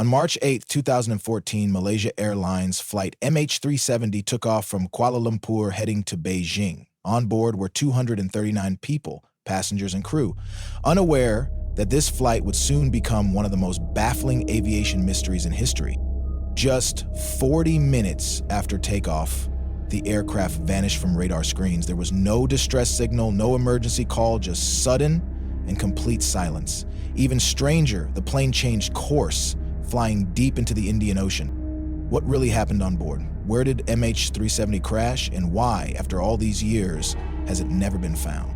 On March 8, 2014, Malaysia Airlines flight MH370 took off from Kuala Lumpur heading to Beijing. On board were 239 people, passengers and crew, unaware that this flight would soon become one of the most baffling aviation mysteries in history. Just 40 minutes after takeoff, the aircraft vanished from radar screens. There was no distress signal, no emergency call, just sudden and complete silence. Even stranger, the plane changed course, flying deep into the Indian Ocean. What really happened on board? Where did MH370 crash, and why, after all these years, has it never been found?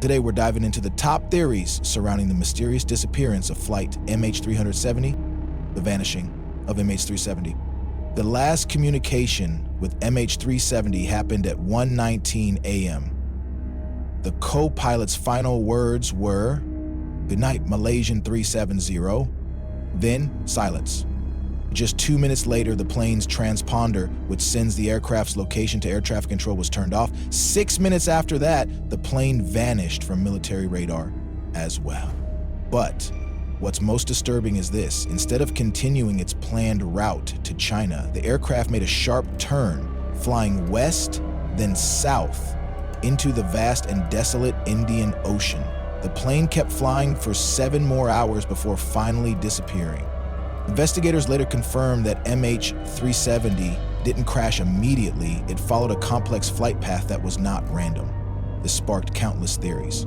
Today we're diving into the top theories surrounding the mysterious disappearance of flight MH370, the vanishing of MH370. The last communication with MH370 happened at 1:19 a.m. The co-pilot's final words were, "Good night, Malaysian 370, then silence. Just 2 minutes later, the plane's transponder, which sends the aircraft's location to air traffic control, was turned off. 6 minutes after that, the plane vanished from military radar as well. But what's most disturbing is this. Instead of continuing its planned route to China, the aircraft made a sharp turn, flying west, then south, into the vast and desolate Indian Ocean. The plane kept flying for 7 more hours before finally disappearing. Investigators later confirmed that MH370 didn't crash immediately. It followed a complex flight path that was not random. This sparked countless theories.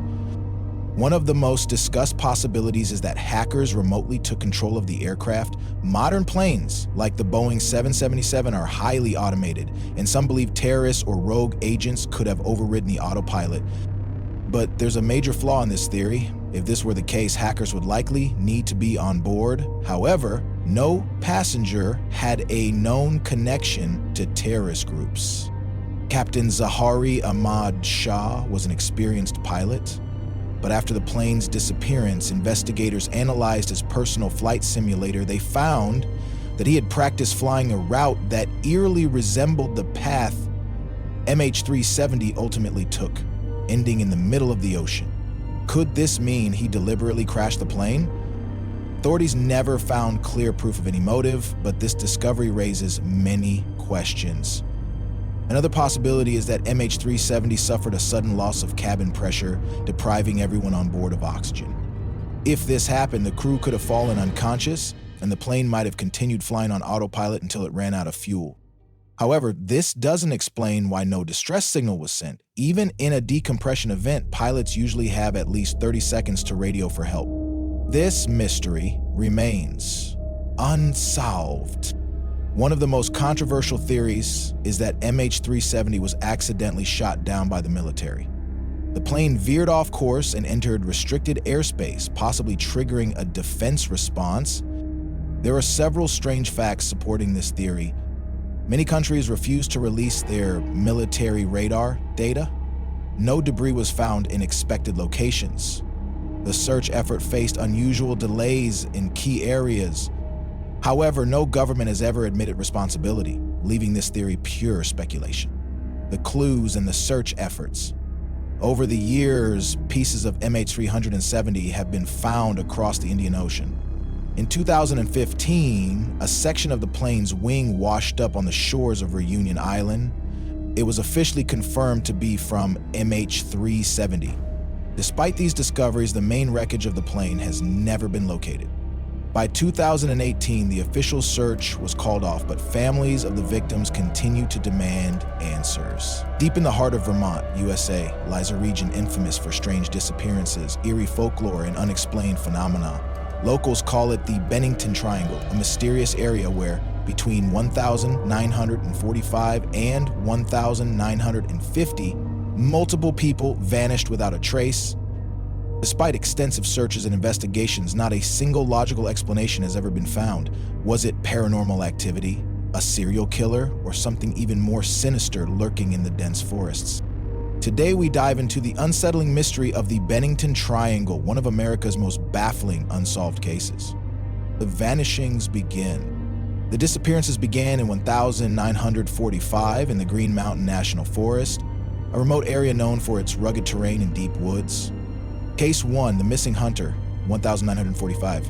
One of the most discussed possibilities is that hackers remotely took control of the aircraft. Modern planes, like the Boeing 777, are highly automated, and some believe terrorists or rogue agents could have overridden the autopilot. But there's a major flaw in this theory. If this were the case, hackers would likely need to be on board. However, no passenger had a known connection to terrorist groups. Captain Zahari Ahmad Shah was an experienced pilot, but after the plane's disappearance, investigators analyzed his personal flight simulator. They found that he had practiced flying a route that eerily resembled the path MH370 ultimately took, ending in the middle of the ocean. Could this mean he deliberately crashed the plane? Authorities never found clear proof of any motive, but this discovery raises many questions. Another possibility is that MH370 suffered a sudden loss of cabin pressure, depriving everyone on board of oxygen. If this happened, the crew could have fallen unconscious, and the plane might have continued flying on autopilot until it ran out of fuel. However, this doesn't explain why no distress signal was sent. Even in a decompression event, pilots usually have at least 30 seconds to radio for help. This mystery remains unsolved. One of the most controversial theories is that MH370 was accidentally shot down by the military. The plane veered off course and entered restricted airspace, possibly triggering a defense response. There are several strange facts supporting this theory. Many countries refused to release their military radar data. No debris was found in expected locations. The search effort faced unusual delays in key areas. However, no government has ever admitted responsibility, leaving this theory pure speculation. The clues and the search efforts. Over the years, pieces of MH370 have been found across the Indian Ocean. In 2015, a section of the plane's wing washed up on the shores of Reunion Island. It was officially confirmed to be from MH370. Despite these discoveries, the main wreckage of the plane has never been located. By 2018, the official search was called off, but families of the victims continue to demand answers. Deep in the heart of Vermont, USA, lies a region infamous for strange disappearances, eerie folklore, and unexplained phenomena. Locals call it the Bennington Triangle, a mysterious area where between 1,945 and 1,950, multiple people vanished without a trace. Despite extensive searches and investigations, not a single logical explanation has ever been found. Was it paranormal activity, a serial killer, or something even more sinister lurking in the dense forests? Today we dive into the unsettling mystery of the Bennington Triangle, one of America's most baffling unsolved cases. The vanishings begin. The disappearances began in 1945 in the Green Mountain National Forest, a remote area known for its rugged terrain and deep woods. Case 1, the missing hunter, 1945.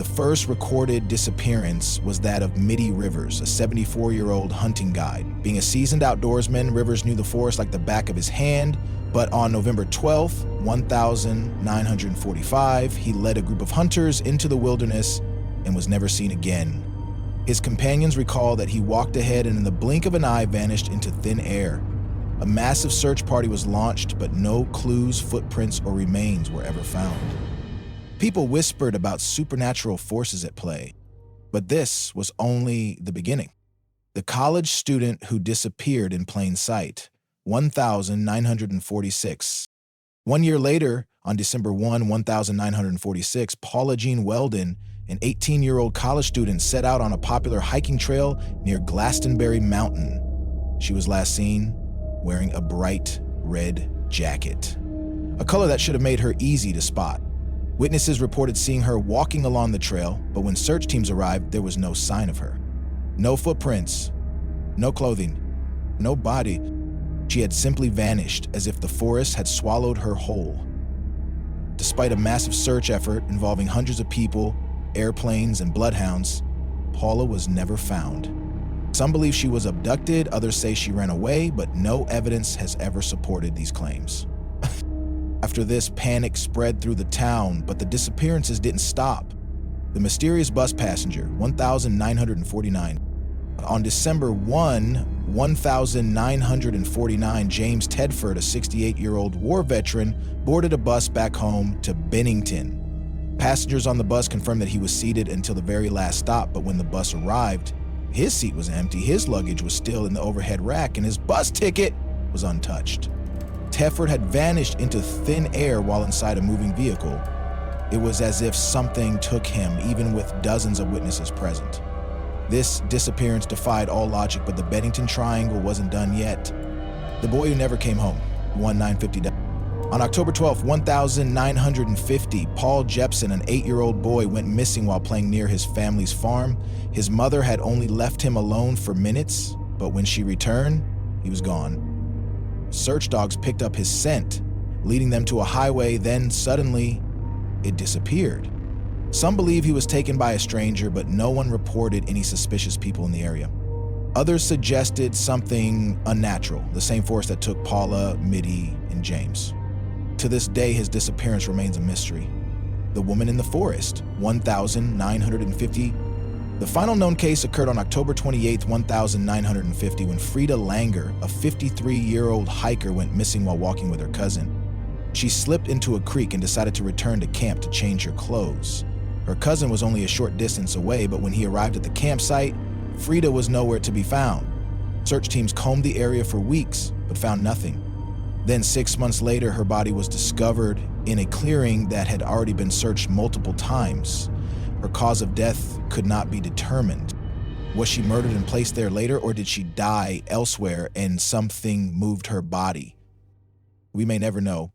The first recorded disappearance was that of Mitty Rivers, a 74-year-old hunting guide. Being a seasoned outdoorsman, Rivers knew the forest like the back of his hand, but on November 12, 1945, he led a group of hunters into the wilderness and was never seen again. His companions recall that he walked ahead and in the blink of an eye vanished into thin air. A massive search party was launched, but no clues, footprints, or remains were ever found. People whispered about supernatural forces at play, but this was only the beginning. The college student who disappeared in plain sight, 1946. 1 year later, on December 1, 1946, Paula Jean Weldon, an 18-year-old college student, set out on a popular hiking trail near Glastonbury Mountain. She was last seen wearing a bright red jacket, a color that should have made her easy to spot. Witnesses reported seeing her walking along the trail, but when search teams arrived, there was no sign of her. No footprints, no clothing, no body. She had simply vanished, as if the forest had swallowed her whole. Despite a massive search effort involving hundreds of people, airplanes, and bloodhounds, Paula was never found. Some believe she was abducted, others say she ran away, but no evidence has ever supported these claims. After this, panic spread through the town, but the disappearances didn't stop. The mysterious bus passenger, 1949. On December 1, 1949, James Tedford, a 68-year-old war veteran, boarded a bus back home to Bennington. Passengers on the bus confirmed that he was seated until the very last stop, but when the bus arrived, his seat was empty, his luggage was still in the overhead rack, and his bus ticket was untouched. Tedford had vanished into thin air while inside a moving vehicle. It was as if something took him, even with dozens of witnesses present. This disappearance defied all logic, but the Bennington Triangle wasn't done yet. The boy who never came home, 1950. On October 12, 1950, Paul Jepson, an 8-year-old boy, went missing while playing near his family's farm. His mother had only left him alone for minutes, but when she returned, he was gone. Search dogs picked up his scent, leading them to a highway, then suddenly, it disappeared. Some believe he was taken by a stranger, but no one reported any suspicious people in the area. Others suggested something unnatural, the same force that took Paula, Mitty, and James. To this day, his disappearance remains a mystery. The woman in the forest, 1950. The final known case occurred on October 28, 1950, when Frida Langer, a 53-year-old hiker, went missing while walking with her cousin. She slipped into a creek and decided to return to camp to change her clothes. Her cousin was only a short distance away, but when he arrived at the campsite, Frida was nowhere to be found. Search teams combed the area for weeks, but found nothing. Then 6 months later, her body was discovered in a clearing that had already been searched multiple times. Her cause of death could not be determined. Was she murdered and placed there later, or did she die elsewhere and something moved her body? We may never know.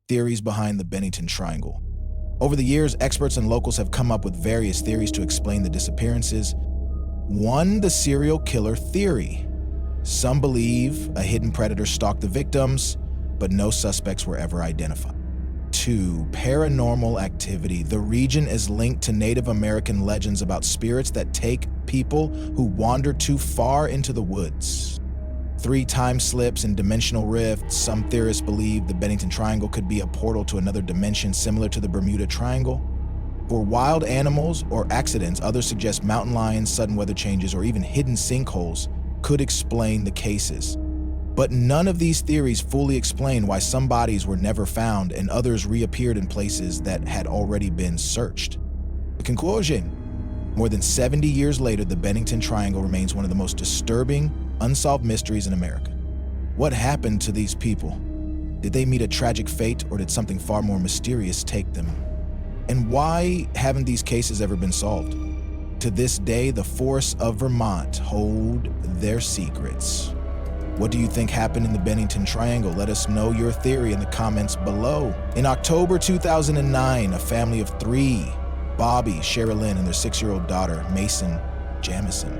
Theories behind the Bennington Triangle. Over the years, experts and locals have come up with various theories to explain the disappearances. 1, the serial killer theory. Some believe a hidden predator stalked the victims, but no suspects were ever identified. 2, paranormal activity. The region is linked to Native American legends about spirits that take people who wander too far into the woods. 3, time slips and dimensional rifts. Some theorists believe the Bennington Triangle could be a portal to another dimension similar to the Bermuda Triangle. For wild animals or accidents, others suggest mountain lions, sudden weather changes, or even hidden sinkholes could explain the cases. But none of these theories fully explain why some bodies were never found and others reappeared in places that had already been searched. The conclusion: more than 70 years later, the Bennington Triangle remains one of the most disturbing, unsolved mysteries in America. What happened to these people? Did they meet a tragic fate, or did something far more mysterious take them? And why haven't these cases ever been solved? To this day, the forests of Vermont hold their secrets. What do you think happened in the Bennington Triangle? Let us know your theory in the comments below. In October 2009, a family of 3, Bobby, Sherilyn, and their 6-year-old daughter, Mason Jamison,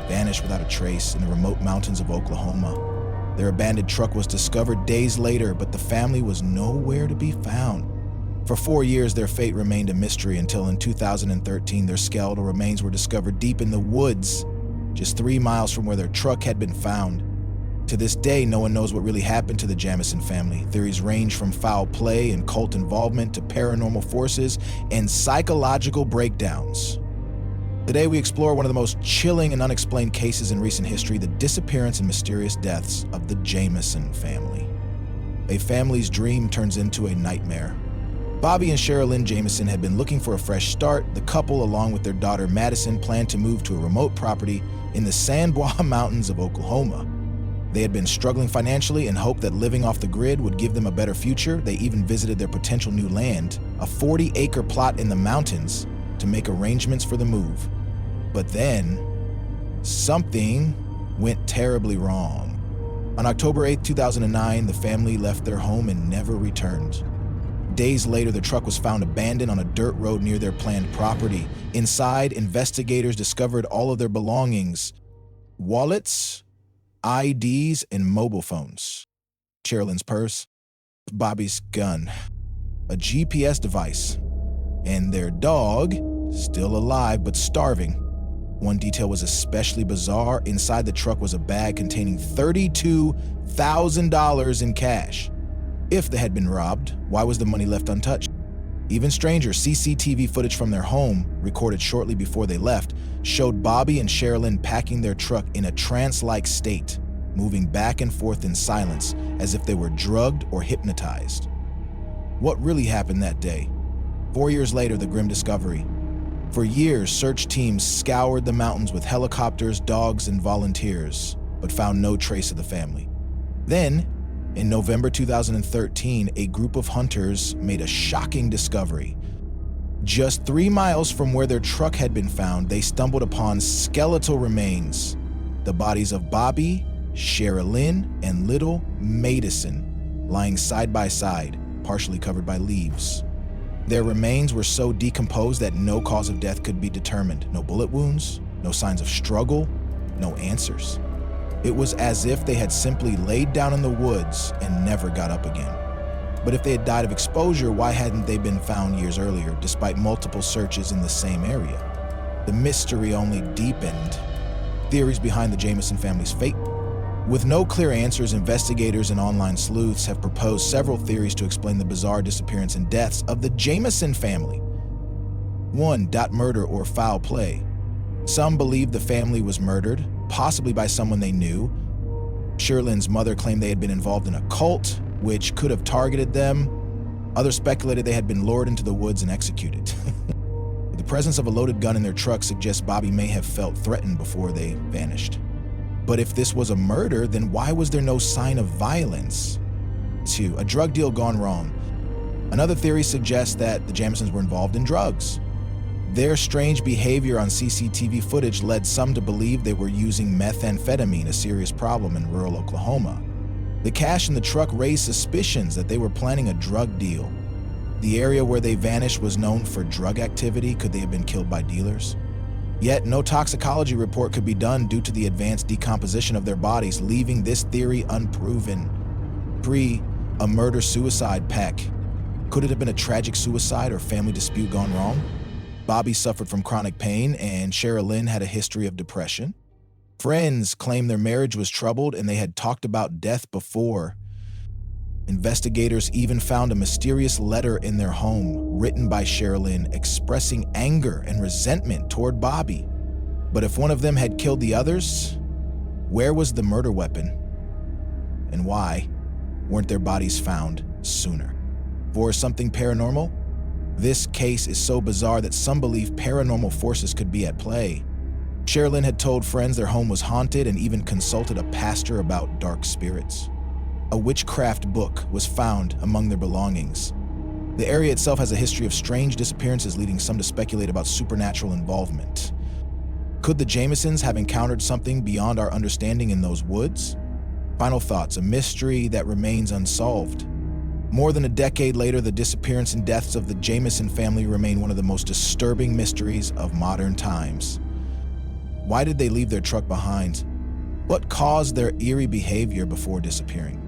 vanished without a trace in the remote mountains of Oklahoma. Their abandoned truck was discovered days later, but the family was nowhere to be found. For 4 years, their fate remained a mystery until in 2013, their skeletal remains were discovered deep in the woods, just 3 miles from where their truck had been found. To this day, no one knows what really happened to the Jamison family. Theories range from foul play and cult involvement to paranormal forces and psychological breakdowns. Today, we explore one of the most chilling and unexplained cases in recent history, the disappearance and mysterious deaths of the Jamison family. A family's dream turns into a nightmare. Bobby and Lynn Jamison had been looking for a fresh start. The couple, along with their daughter Madison, planned to move to a remote property in the San Juan Mountains of Oklahoma. They had been struggling financially and hoped that living off the grid would give them a better future. They even visited their potential new land, a 40-acre plot in the mountains, to make arrangements for the move. But then, something went terribly wrong. On October 8, 2009, the family left their home and never returned. Days later, the truck was found abandoned on a dirt road near their planned property. Inside, investigators discovered all of their belongings: wallets, IDs, and mobile phones. Sherilyn's purse, Bobby's gun, a GPS device, and their dog, still alive but starving. One detail was especially bizarre. Inside the truck was a bag containing $32,000 in cash. If they had been robbed, why was the money left untouched? Even stranger, CCTV footage from their home, recorded shortly before they left, showed Bobby and Sherilyn packing their truck in a trance-like state, moving back and forth in silence as if they were drugged or hypnotized. What really happened that day? 4 years later, the grim discovery. For years, search teams scoured the mountains with helicopters, dogs, and volunteers, but found no trace of the family. Then, in November 2013, a group of hunters made a shocking discovery. Just 3 miles from where their truck had been found, they stumbled upon skeletal remains, the bodies of Bobby, Sherilyn, and little Madison, lying side by side, partially covered by leaves. Their remains were so decomposed that no cause of death could be determined. No bullet wounds, no signs of struggle, no answers. It was as if they had simply laid down in the woods and never got up again. But if they had died of exposure, why hadn't they been found years earlier, despite multiple searches in the same area? The mystery only deepened. Theories behind the Jamison family's fate. With no clear answers, investigators and online sleuths have proposed several theories to explain the bizarre disappearance and deaths of the Jamison family. 1. Murder or foul play. Some believe the family was murdered, possibly by someone they knew. Sherilyn's mother claimed they had been involved in a cult, which could have targeted them. Others speculated they had been lured into the woods and executed. The presence of a loaded gun in their truck suggests Bobby may have felt threatened before they vanished. But if this was a murder, then why was there no sign of violence? 2. A drug deal gone wrong. Another theory suggests that the Jamisons were involved in drugs. Their strange behavior on CCTV footage led some to believe they were using methamphetamine, a serious problem in rural Oklahoma. The cash in the truck raised suspicions that they were planning a drug deal. The area where they vanished was known for drug activity. Could they have been killed by dealers? Yet no toxicology report could be done due to the advanced decomposition of their bodies, leaving this theory unproven. 3. A murder-suicide pact. Could it have been a tragic suicide or family dispute gone wrong? Bobby suffered from chronic pain, and Sherilyn had a history of depression. Friends claimed their marriage was troubled, and they had talked about death before. Investigators even found a mysterious letter in their home, written by Sherilyn, expressing anger and resentment toward Bobby. But if one of them had killed the others, where was the murder weapon? And why weren't their bodies found sooner? 4. Something paranormal? This case is so bizarre that some believe paranormal forces could be at play. Sherilyn had told friends their home was haunted and even consulted a pastor about dark spirits. A witchcraft book was found among their belongings. The area itself has a history of strange disappearances, leading some to speculate about supernatural involvement. Could the Jamisons have encountered something beyond our understanding in those woods? Final thoughts, a mystery that remains unsolved. More than a decade later, the disappearance and deaths of the Jamison family remain one of the most disturbing mysteries of modern times. Why did they leave their truck behind? What caused their eerie behavior before disappearing?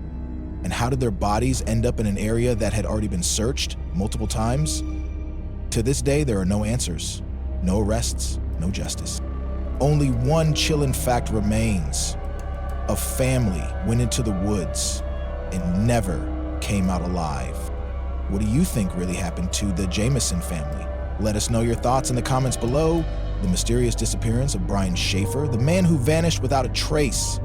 And how did their bodies end up in an area that had already been searched multiple times? To this day, there are no answers, no arrests, no justice. Only one chilling fact remains. A family went into the woods and never came out alive. What do you think really happened to the Jamison family? Let us know your thoughts in the comments below. The mysterious disappearance of Brian Shaffer, the man who vanished without a trace.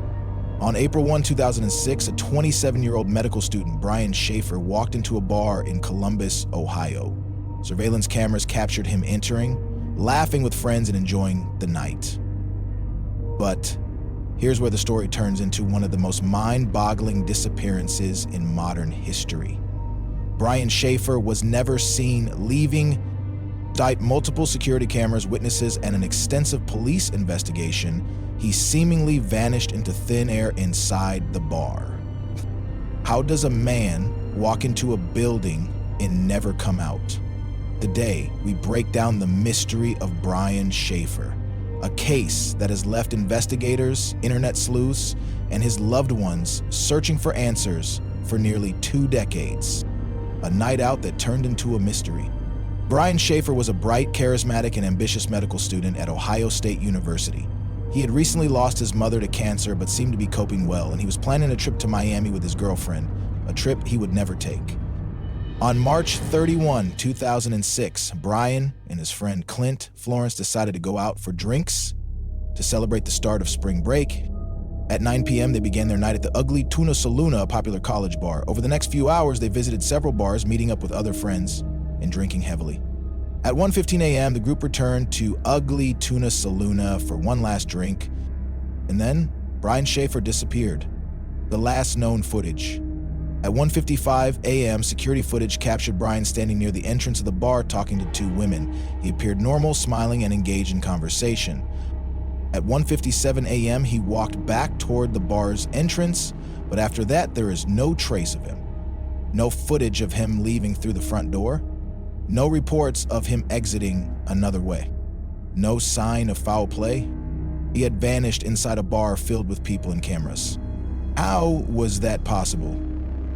On April 1, 2006, a 27-year-old medical student, Brian Shaffer, walked into a bar in Columbus, Ohio. Surveillance cameras captured him entering, laughing with friends and enjoying the night. But here's where the story turns into one of the most mind-boggling disappearances in modern history. Brian Shaffer was never seen leaving. Despite multiple security cameras, witnesses, and an extensive police investigation, he seemingly vanished into thin air inside the bar. How does a man walk into a building and never come out? Today, we break down the mystery of Brian Shaffer, a case that has left investigators, internet sleuths, and his loved ones searching for answers for nearly 2 decades. A night out that turned into a mystery. Brian Shaffer was a bright, charismatic, and ambitious medical student at Ohio State University. He had recently lost his mother to cancer but seemed to be coping well, and he was planning a trip to Miami with his girlfriend, a trip he would never take. On March 31, 2006, Brian and his friend Clint Florence decided to go out for drinks to celebrate the start of spring break. At 9 p.m., they began their night at the Ugly Tuna Saloon, a popular college bar. Over the next few hours, they visited several bars, meeting up with other friends and drinking heavily. At 1:15 a.m., the group returned to Ugly Tuna Saloon for one last drink, and then Brian Shaffer disappeared. The last known footage. At 1:55 a.m., security footage captured Brian standing near the entrance of the bar talking to 2 women. He appeared normal, smiling, and engaged in conversation. At 1:57 a.m., he walked back toward the bar's entrance, but after that, there is no trace of him. No footage of him leaving through the front door. No reports of him exiting another way. No sign of foul play. He had vanished inside a bar filled with people and cameras. How was that possible?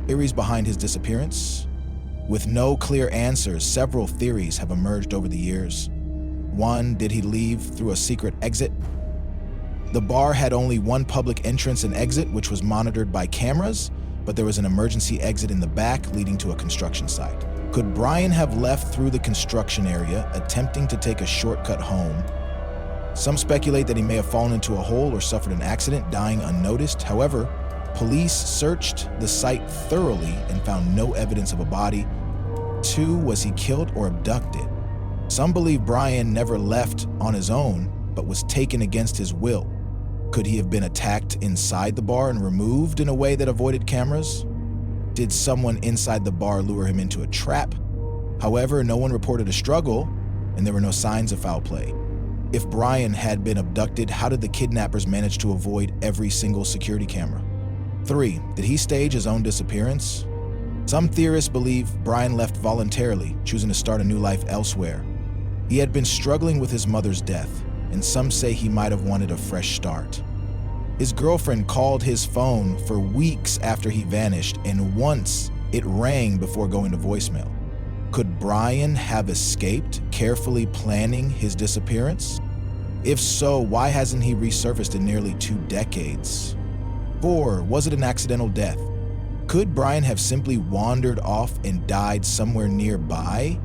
Theories behind his disappearance? With no clear answers, several theories have emerged over the years. 1, did he leave through a secret exit? The bar had only one public entrance and exit, which was monitored by cameras, but there was an emergency exit in the back leading to a construction site. Could Brian have left through the construction area, attempting to take a shortcut home? Some speculate that he may have fallen into a hole or suffered an accident, dying unnoticed. However, police searched the site thoroughly and found no evidence of a body. 2, was he killed or abducted? Some believe Brian never left on his own, but was taken against his will. Could he have been attacked inside the bar and removed in a way that avoided cameras? Did someone inside the bar lure him into a trap? However, no one reported a struggle, and there were no signs of foul play. If Brian had been abducted, how did the kidnappers manage to avoid every single security camera? 3, did he stage his own disappearance? Some theorists believe Brian left voluntarily, choosing to start a new life elsewhere. He had been struggling with his mother's death, and some say he might have wanted a fresh start. His girlfriend called his phone for weeks after he vanished, and once it rang before going to voicemail. Could Brian have escaped, carefully planning his disappearance? If so, why hasn't he resurfaced in nearly 2 decades? 4, was it an accidental death? Could Brian have simply wandered off and died somewhere nearby?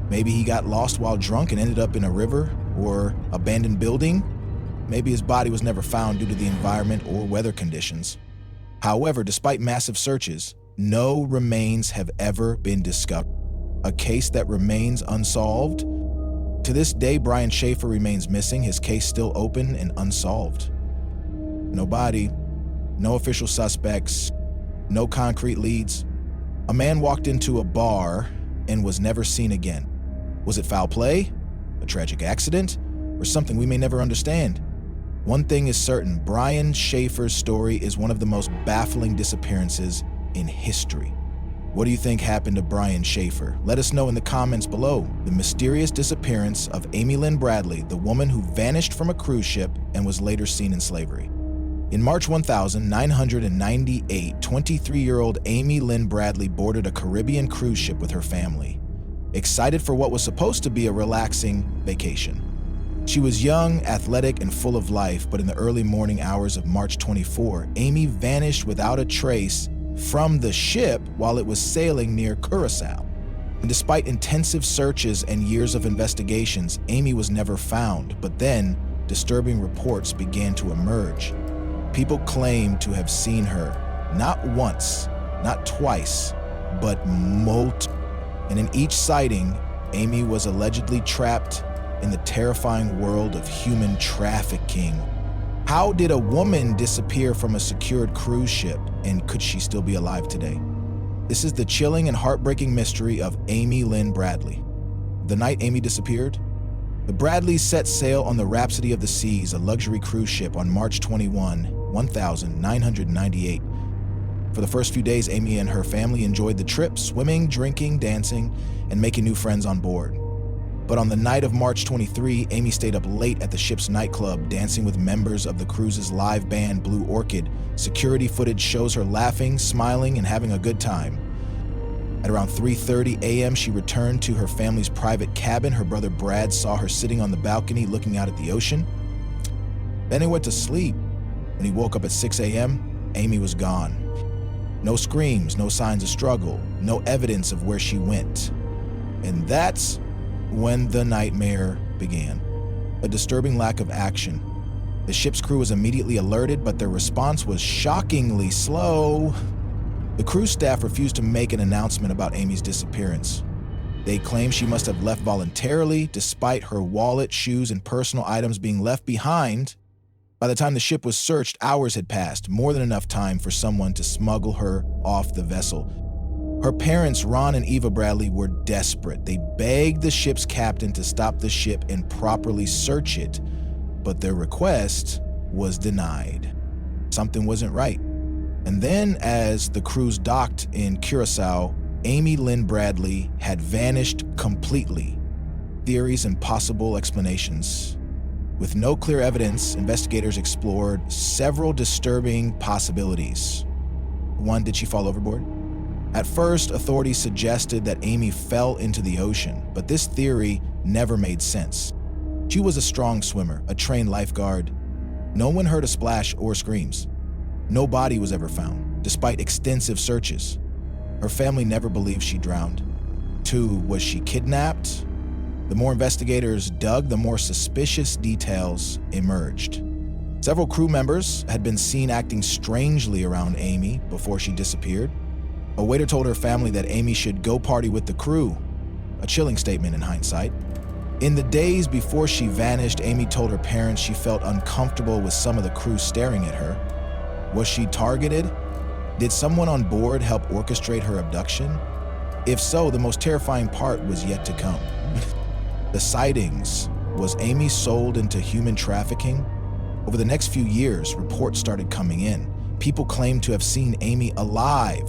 Maybe he got lost while drunk and ended up in a river or abandoned building? Maybe his body was never found due to the environment or weather conditions. However, despite massive searches, no remains have ever been discovered. A case that remains unsolved. To this day, Brian Shaffer remains missing, his case still open and unsolved. No body, no official suspects, no concrete leads. A man walked into a bar and was never seen again. Was it foul play, a tragic accident, or something we may never understand? One thing is certain, Brian Shaffer's story is one of the most baffling disappearances in history. What do you think happened to Brian Shaffer? Let us know in the comments below. The mysterious disappearance of Lynn Bradley, the woman who vanished from a cruise ship and was later seen in slavery. In March 1998, 23-year-old Amy Lynn Bradley boarded a Caribbean cruise ship with her family, excited for what was supposed to be a relaxing vacation. She was young, athletic, and full of life, but in the early morning hours of March 24, Amy vanished without a trace from the ship while it was sailing near Curacao. And despite intensive searches and years of investigations, Amy was never found, but then disturbing reports began to emerge. People claimed to have seen her, not once, not twice, but multiple. And in each sighting, Amy was allegedly trapped in the terrifying world of human trafficking. How did a woman disappear from a secured cruise ship, and could she still be alive today? This is the chilling and heartbreaking mystery of Amy Lynn Bradley. The night Amy disappeared, the Bradleys set sail on the Rhapsody of the Seas, a luxury cruise ship, on March 21, 1998. For the first few days, Amy and her family enjoyed the trip, swimming, drinking, dancing, and making new friends on board. But on the night of March 23, Amy stayed up late at the ship's nightclub, dancing with members of the cruise's live band, Blue Orchid. Security footage shows her laughing, smiling, and having a good time. At around 3:30 a.m., she returned to her family's private cabin. Her brother Brad saw her sitting on the balcony looking out at the ocean. Then he went to sleep. When he woke up at 6 a.m., Amy was gone. No screams, no signs of struggle, no evidence of where she went. And that's when the nightmare began. A disturbing lack of action. The ship's crew was immediately alerted, but their response was shockingly slow. The cruise staff refused to make an announcement about Amy's disappearance. They claimed she must have left voluntarily, despite her wallet, shoes, and personal items being left behind. By the time the ship was searched, hours had passed, more than enough time for someone to smuggle her off the vessel. Her parents, Ron and Eva Bradley, were desperate. They begged the ship's captain to stop the ship and properly search it, but their request was denied. Something wasn't right. And then, as the cruise docked in Curacao, Amy Lynn Bradley had vanished completely. Theories and possible explanations. With no clear evidence, investigators explored several disturbing possibilities. One, did she fall overboard? At first, authorities suggested that Amy fell into the ocean, but this theory never made sense. She was a strong swimmer, a trained lifeguard. No one heard a splash or screams. No body was ever found, despite extensive searches. Her family never believed she drowned. 2, was she kidnapped? The more investigators dug, the more suspicious details emerged. Several crew members had been seen acting strangely around Amy before she disappeared. A waiter told her family that Amy should go party with the crew, a chilling statement in hindsight. In the days before she vanished, Amy told her parents she felt uncomfortable with some of the crew staring at her. Was she targeted? Did someone on board help orchestrate her abduction? If so, the most terrifying part was yet to come. The sightings. Was Amy sold into human trafficking? Over the next few years, reports started coming in. People claimed to have seen Amy alive.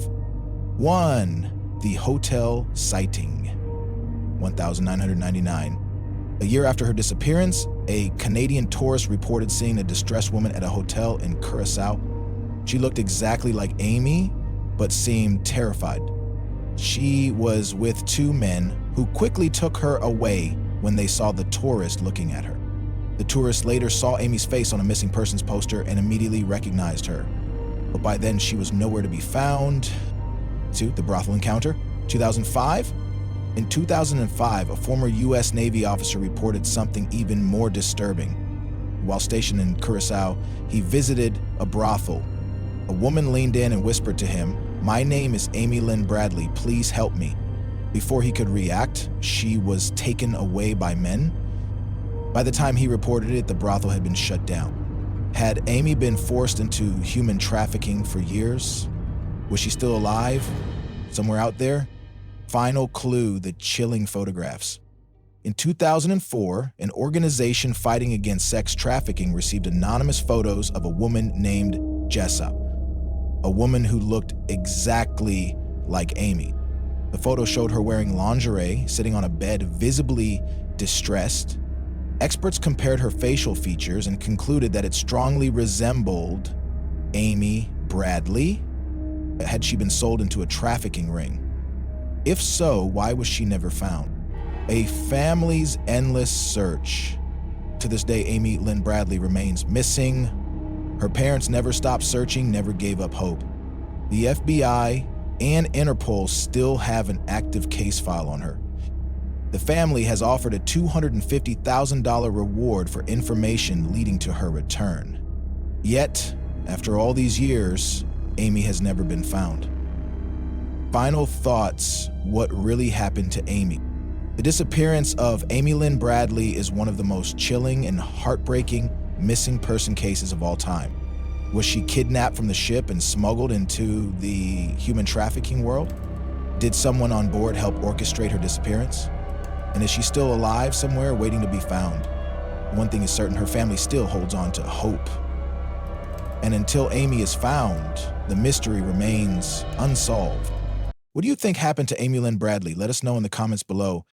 1. The hotel sighting. 1999. A year after her disappearance, a Canadian tourist reported seeing a distressed woman at a hotel in Curacao. She looked exactly like Amy, but seemed terrified. She was with 2 men who quickly took her away when they saw the tourist looking at her. The tourist later saw Amy's face on a missing persons poster and immediately recognized her. But by then, she was nowhere to be found. 2. The brothel encounter. 2005. In 2005, a former U.S. Navy officer reported something even more disturbing. While stationed in Curacao, he visited a brothel. A woman leaned in and whispered to him, "My name is Amy Lynn Bradley, please help me." Before he could react, she was taken away by men. By the time he reported it, the brothel had been shut down. Had Amy been forced into human trafficking for years? Was she still alive? Somewhere out there? Final clue, the chilling photographs. In 2004, an organization fighting against sex trafficking received anonymous photos of a woman named Jessup, a woman who looked exactly like Amy. The photo showed her wearing lingerie, sitting on a bed, visibly distressed. Experts compared her facial features and concluded that it strongly resembled Amy Bradley? Had she been sold into a trafficking ring? If so, why was she never found? A family's endless search. To this day, Amy Lynn Bradley remains missing. Her parents never stopped searching, never gave up hope. The FBI and Interpol still have an active case file on her. The family has offered a $250,000 reward for information leading to her return. Yet, after all these years, Amy has never been found. Final thoughts: what really happened to Amy? The disappearance of Amy Lynn Bradley is one of the most chilling and heartbreaking missing person cases of all time. Was she kidnapped from the ship and smuggled into the human trafficking world? Did someone on board help orchestrate her disappearance? And is she still alive somewhere waiting to be found? One thing is certain, her family still holds on to hope. And until Amy is found, the mystery remains unsolved. What do you think happened to Amy Lynn Bradley? Let us know in the comments below.